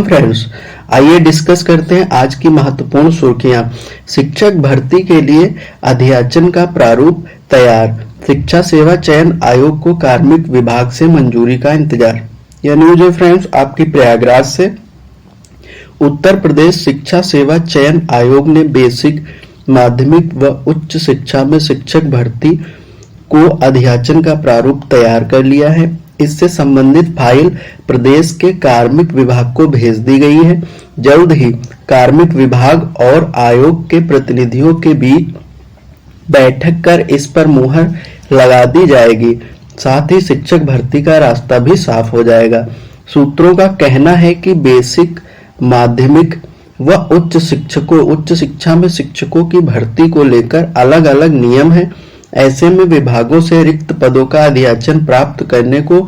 Friends, आइए discuss करते हैं आज की महत्वपूर्ण सुर्खियां। शिक्षक भर्ती के लिए अध्याचन का प्रारूप तैयार। शिक्षा सेवा चयन आयोग को कार्मिक विभाग से मंजूरी का इंतजार। यह न्यूज है फ्रेंड्स आपकी प्रयागराज से। उत्तर प्रदेश शिक्षा सेवा चयन आयोग ने बेसिक, माध्यमिक व उच्च शिक्षा में शिक्षक भर्ती को अध्याचन का प्रारूप तैयार कर लिया है। इससे संबंधित फाइल प्रदेश के कार्मिक विभाग को भेज दी गई है। जल्द ही कार्मिक विभाग और आयोग के प्रतिनिधियों के बीच बैठक कर इस पर मुहर लगा दी जाएगी। साथ ही शिक्षक भर्ती का रास्ता भी साफ हो जाएगा। सूत्रों का कहना है कि बेसिक, माध्यमिक व उच्च शिक्षा में शिक्षकों की भर्ती को लेकर अलग अलग नियम हैं। ऐसे में विभागों से रिक्त पदों का अध्याचन प्राप्त करने को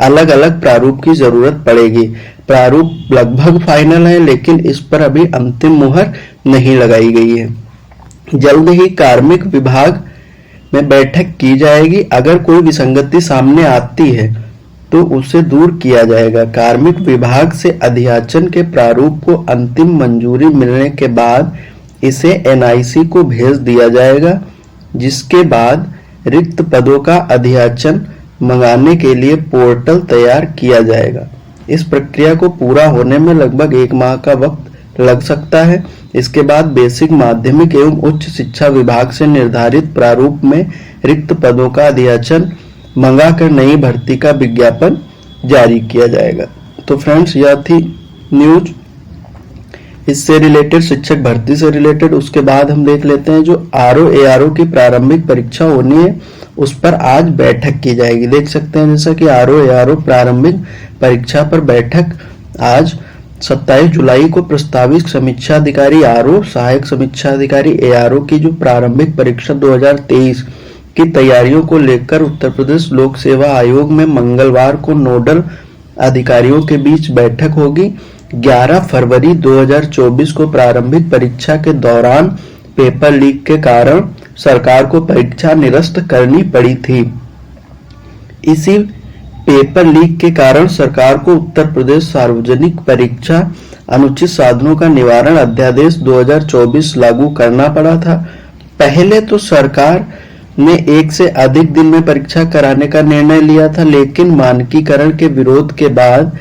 अलग अलग प्रारूप की जरूरत पड़ेगी। प्रारूप लगभग फाइनल है, लेकिन इस पर अभी अंतिम मुहर नहीं लगाई गई है। जल्द ही कार्मिक विभाग में बैठक की जाएगी। अगर कोई विसंगति सामने आती है तो उसे दूर किया जाएगा। कार्मिक विभाग से अध्याचन के प्रारूप को अंतिम मंजूरी मिलने के बाद इसे एनआईसी को भेज दिया जाएगा, जिसके बाद रिक्त पदों का अध्याचन मंगाने के लिए पोर्टल तैयार किया जाएगा। इस प्रक्रिया को पूरा होने में लगभग 1 माह का वक्त लग सकता है। इसके बाद बेसिक, माध्यमिक एवं उच्च शिक्षा विभाग से निर्धारित प्रारूप में रिक्त पदों का अध्याचन मंगाकर नई भर्ती का विज्ञापन जारी किया जाएगा। तो फ्रेंड्स, यह थी न्यूज इससे रिलेटेड, शिक्षक भर्ती से रिलेटेड। उसके बाद हम देख लेते हैं जो आरओ एआरओ की प्रारंभिक परीक्षा होनी है उस पर आज बैठक की जाएगी। देख सकते हैं जैसा कि आरओ एआरओ प्रारंभिक परीक्षा पर बैठक आज 27 जुलाई को प्रस्तावित समीक्षा अधिकारी आरओ, सहायक समीक्षा अधिकारी एआरओ की जो प्रारंभिक परीक्षा 2023 की तैयारियों को लेकर उत्तर प्रदेश लोक सेवा आयोग में मंगलवार को नोडल अधिकारियों के बीच बैठक होगी। 11 फरवरी 2024 को प्रारंभिक परीक्षा के दौरान पेपर लीक के कारण सरकार को परीक्षा निरस्त करनी पड़ी थी। इसी पेपर लीक के कारण सरकार को उत्तर प्रदेश सार्वजनिक परीक्षा अनुचित साधनों का निवारण अध्यादेश 2024 लागू करना पड़ा था। पहले तो सरकार ने 1 से अधिक दिन में परीक्षा कराने का निर्णय लिया था, लेकिन मानकीकरण के विरोध के बाद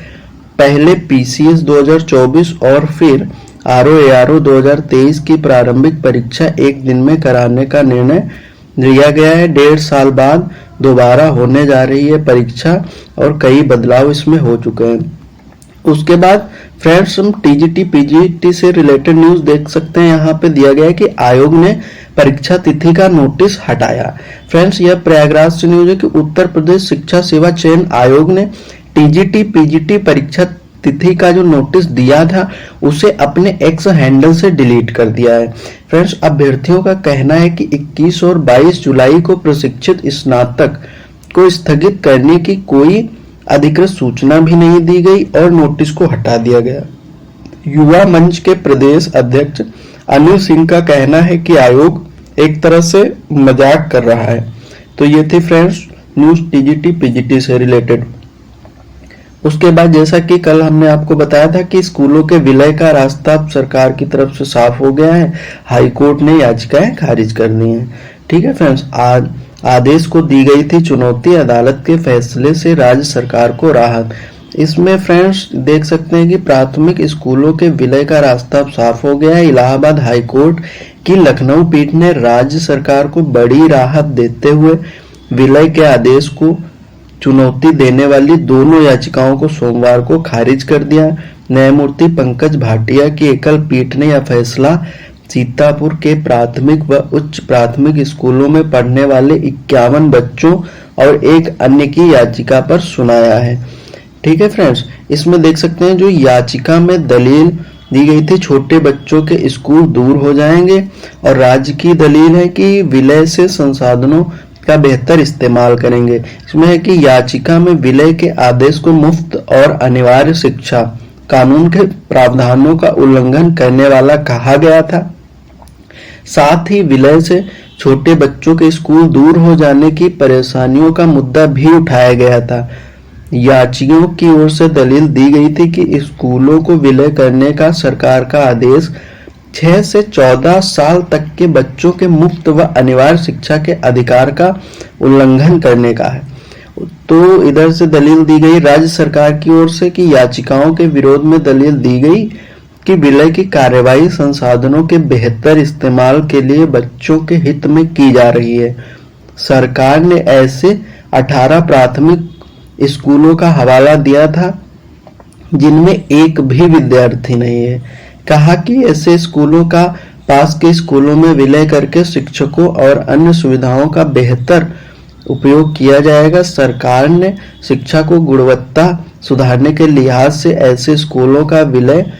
पहले पीसीएस 2024 और फिर आरओ-एआरओ 2023 की प्रारंभिक परीक्षा 1 दिन में कराने का निर्णय लिया गया है। 1.5 साल बाद दोबारा होने जा रही है परीक्षा और कई बदलाव इसमें हो चुके हैं। उसके बाद फ्रेंड्स, हम टीजीटी पीजीटी से रिलेटेड न्यूज देख सकते हैं। यहाँ पे दिया गया है कि आयोग ने परीक्षा तिथि का नोटिस हटाया। फ्रेंड्स, यह प्रयागराज से न्यूज है कि उत्तर प्रदेश शिक्षा सेवा चयन आयोग ने टीजीटी पीजीटी परीक्षा तिथि का जो नोटिस दिया था उसे अपने एक्स हैंडल से डिलीट कर दिया है। फ्रेंड्स, अभ्यर्थियों का कहना है कि 21 और 22 जुलाई को प्रशिक्षित स्नातक को स्थगित करने की कोई अधिकृत सूचना भी नहीं दी गई और नोटिस को हटा दिया गया। युवा मंच के प्रदेश अध्यक्ष अनिल सिंह का कहना है कि आयोग एक तरह से मजाक कर रहा है। तो ये थी फ्रेंड्स न्यूज टीजीटी पीजीटी से रिलेटेड। उसके बाद जैसा कि कल हमने आपको बताया था कि स्कूलों के विलय का रास्ता सरकार की तरफ से साफ हो गया है। हाई कोर्ट ने याचिकाएं खारिज कर दी हैं। ठीक है फ्रेंड्स, आज आदेश को दी गई थी चुनौती, अदालत के फैसले से राज्य सरकार को राहत। इसमें फ्रेंड्स देख सकते हैं कि प्राथमिक स्कूलों के विलय का रास्ता अब साफ हो गया है। इलाहाबाद हाई कोर्ट की लखनऊ पीठ ने राज्य सरकार को बड़ी राहत देते हुए विलय के आदेश को चुनौती देने वाली दोनों याचिकाओं को सोमवार को खारिज कर दिया। न्यायमूर्ति पंकज भाटिया की एकल पीठ ने यह फैसला सीतापुर के प्राथमिक व उच्च प्राथमिक स्कूलों में पढ़ने वाले 51 बच्चों और एक अन्य की याचिका पर सुनाया है। ठीक है फ्रेंड्स, इसमें देख सकते हैं जो याचिका में दलील दी गई थी छोटे बच्चों के स्कूल दूर हो जाएंगे और राज्य की दलील है कि विलय से संसाधनों का बेहतर इस्तेमाल करेंगे। इसमें है कि याचिका में विलय के आदेश को मुफ्त और अनिवार्य शिक्षा कानून के प्रावधानों का उल्लंघन करने वाला कहा गया था। साथ ही विलय से छोटे बच्चों के स्कूल दूर हो जाने की परेशानियों का मुद्दा भी उठाया गया था। याचियों की ओर से दलील दी गई थी कि स्कूलों को विलय करने का सरकार का आदेश 6 से 14 साल तक के बच्चों के मुफ्त व अनिवार्य शिक्षा के अधिकार का उल्लंघन करने का है। तो इधर से दलील दी गई राज्य सरकार की ओर से कि याचिकाओं के विरोध में दलील दी गई कि विलय की कार्यवाही संसाधनों के बेहतर इस्तेमाल के लिए बच्चों के हित में की जा रही है। सरकार ने ऐसे 18 प्राथमिक स्कूलों का हवाला दिया था जिनमें एक भी विद्यार्थी नहीं है। कहा कि ऐसे स्कूलों का पास के स्कूलों में विलय करके शिक्षकों और अन्य सुविधाओं का बेहतर उपयोग किया जाएगा। सरकार ने शिक्षा को गुणवत्ता सुधारने के लिहाज से ऐसे स्कूलों का विलय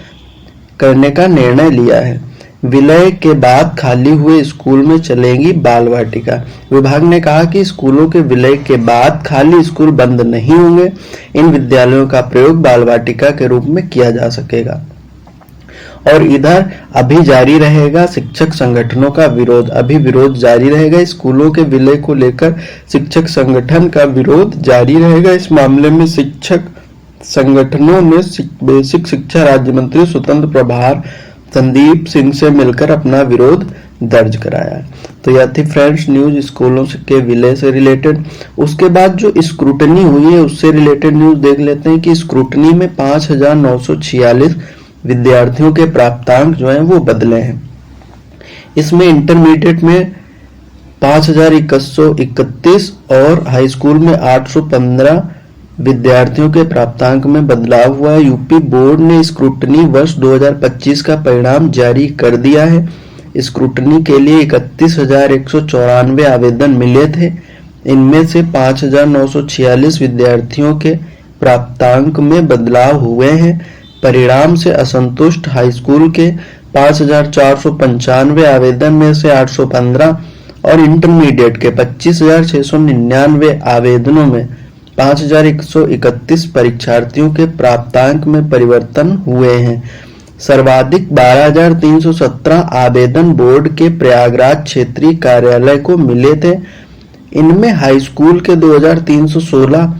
करने का निर्णय लिया है। विलय के बाद खाली हुए स्कूल में चलेंगी बाल वाटिका। विभाग ने कहा कि स्कूलों के विलय के बाद खाली स्कूल बंद नहीं होंगे। इन विद्यालयों का प्रयोग बाल वाटिका के रूप में किया जा सकेगा। और इधर अभी जारी रहेगा शिक्षक संगठनों का विरोध। अभी विरोध जारी रहेगा स्कूलों के विलय को लेकर। शिक्षक संगठन का विरोध जारी रहेगा। इस मामले में शिक्षक संगठनों ने बेसिक शिक्षा राज्य मंत्री स्वतंत्र प्रभार संदीप सिंह से मिलकर अपना विरोध दर्ज कराया। तो यह थी फ्रेंड्स न्यूज स्कूलों के विलय से रिलेटेड। उसके बाद जो स्क्रूटनी हुई है उससे रिलेटेड न्यूज देख लेते हैं कि स्क्रूटनी में 5,946 विद्यार्थियों के प्राप्तांक जो हैं वो बदले हैं। इसमें इंटरमीडिएट में 5,131 और हाई स्कूल में 815 विद्यार्थियों के प्राप्तांक में बदलाव हुआ है। यूपी बोर्ड ने स्क्रूटनी वर्ष 2025 का परिणाम जारी कर दिया है। स्क्रूटनी के लिए 31,194 आवेदन मिले थे। इनमें से 5,946 विद्यार्थियों के प्राप्तांक में बदलाव हुए हैं। परिणाम से असंतुष्ट हाई स्कूल के 5,495 आवेदन में से 815 और इंटरमीडिएट के 25,699 आवेदनों में 5,131 परीक्षार्थियों के प्राप्तांक में परिवर्तन हुए हैं। सर्वाधिक 12,317 आवेदन बोर्ड के प्रयागराज क्षेत्रीय कार्यालय को मिले थे। इनमें हाई स्कूल के 2,316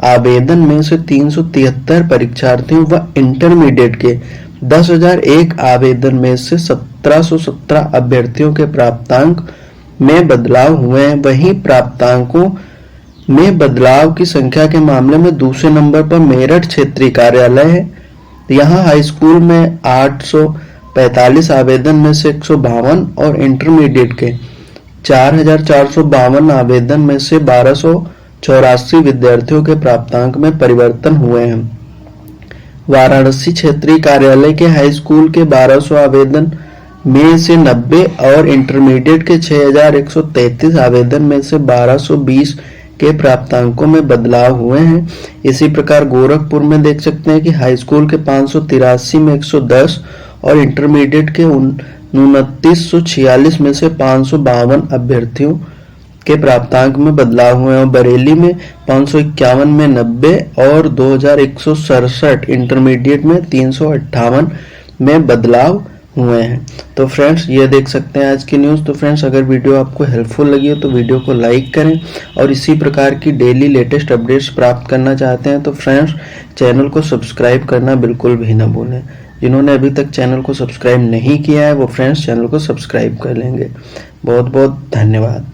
आवेदन में से 373 परीक्षार्थियों व इंटरमीडिएट के 10,001 आवेदन में से 1,717 अभ्यर्थियों के प्राप्तांक में बदलाव हुए हैं। वहीं प्राप्तांकों में बदलाव की संख्या के मामले में दूसरे नंबर पर मेरठ क्षेत्रीय कार्यालय है। यहाँ हाई स्कूल में 845 आवेदन में से 152 और इंटरमीडिएट के 4,452 आवेदन में से 1,284 विद्यार्थियों के प्राप्तांक में परिवर्तन हुए हैं। वाराणसी क्षेत्रीय कार्यालय के हाई स्कूल के 1,200 आवेदन में से 90 और इंटरमीडिएट के 6,133 आवेदन में से 1,220 के प्राप्तांकों में बदलाव हुए हैं। इसी प्रकार गोरखपुर में देख सकते हैं कि हाई स्कूल के 583 में 110 और इंटरमीडिएट के 2946 में से 552 अभ्यर्थियों के प्राप्तांक में बदलाव हुए हैं। बरेली में 551 में 90 और 2,167 इंटरमीडिएट में 358 में बदलाव हुए हैं। तो फ्रेंड्स ये देख सकते हैं आज की न्यूज़। तो फ्रेंड्स अगर वीडियो आपको हेल्पफुल लगी हो तो वीडियो को लाइक करें और इसी प्रकार की डेली लेटेस्ट अपडेट्स प्राप्त करना चाहते हैं तो फ्रेंड्स चैनल को सब्सक्राइब करना बिल्कुल भी ना भूलें। जिन्होंने अभी तक चैनल को सब्सक्राइब नहीं किया है वो फ्रेंड्स चैनल को सब्सक्राइब कर लेंगे। बहुत बहुत धन्यवाद।